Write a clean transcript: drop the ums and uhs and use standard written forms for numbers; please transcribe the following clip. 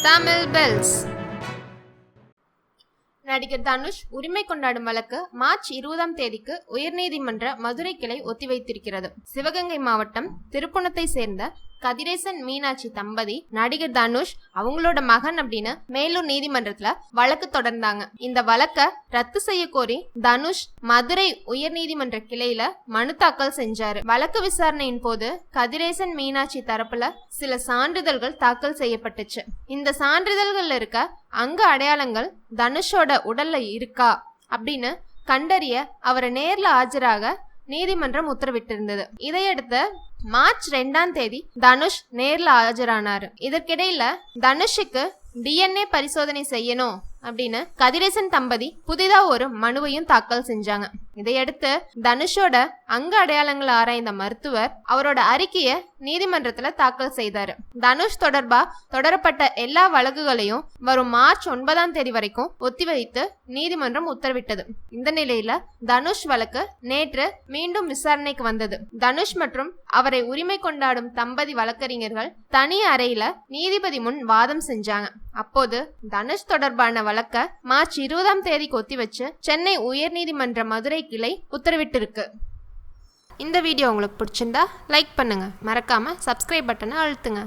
Tamil Bells. நடிகர் தனுஷ் உரிமை கொண்டாடும் வழக்கு மார்ச் 20ஆம் தேதிக்கு உயர்நீதிமன்ற மதுரை கிளை ஒத்திவைத்திருக்கிறது. சிவகங்கை மாவட்டம் திருப்புணத்தை சேர்ந்த கதிரேசன் மீனாட்சி தம்பதி நடிகர் தனுஷ் அவங்களோட மகன் அப்படின்னு மேலூர் நீதிமன்றத்துல வழக்கு தொடர்ந்தாங்க. இந்த வழக்க ரத்து செய்ய கோரி தனுஷ் மதுரை உயர்நீதிமன்ற கிளையில மனு தாக்கல் செஞ்சாரு. வழக்கு விசாரணையின் போது கதிரேசன் மீனாட்சி தரப்புல சில சான்றிதழ்கள் தாக்கல் செய்யப்பட்டுச்சு. இந்த சான்றிதழ்கள்ல இருக்க அங்க அடையாளங்கள் தனுஷோட உடல்ல இருக்கா அப்படின்னு கண்டறிய அவரை நேர்ல ஆஜராக நீதிமன்றம் உத்தரவிட்டிருந்தது. இதையடுத்து மார்ச் 2ஆம் தேதி தனுஷ் நேர்ல ஆஜரானாரு. இதற்கிடையில தனுஷுக்கு DNA பரிசோதனை செய்யணும் அப்படின்னு கதிரேசன் தம்பதி புதிதா ஒரு மனுவையும் தாக்கல் செஞ்சாங்க. இதையடுத்து தனுஷோட அங்க அடையாளங்களை ஆராய்ந்த மருத்துவர் அவரோட அறிக்கைய நீதிமன்றத்துல தாக்கல் செய்தாரு. தனுஷ் தொடர்பா தொடரப்பட்ட எல்லா வழக்குகளையும் வரும் மார்ச் 9ஆம் தேதி வரைக்கும் ஒத்திவைத்து நீதிமன்றம் உத்தரவிட்டது. இந்த நிலையில தனுஷ் வழக்கு நேற்று மீண்டும் விசாரணைக்கு வந்தது. தனுஷ் மற்றும் அவரை உரிமை கொண்டாடும் தம்பதி வழக்கறிஞர்கள் தனி அறையில நீதிபதி முன் வாதம் செஞ்சாங்க. அப்போது தனுஷ் தொடர்பான வழக்க மார்ச் 20ஆம் தேதிக்கு ஒத்திவச்சு சென்னை உயர்நீதிமன்ற மதுரை கிளை உத்தரவிட்டிருக்கு. இந்த வீடியோ உங்களுக்கு பிடிச்சிருந்தா லைக் பண்ணுங்க, மறக்காம சப்ஸ்கிரைப் பட்டனை அழுத்துங்க.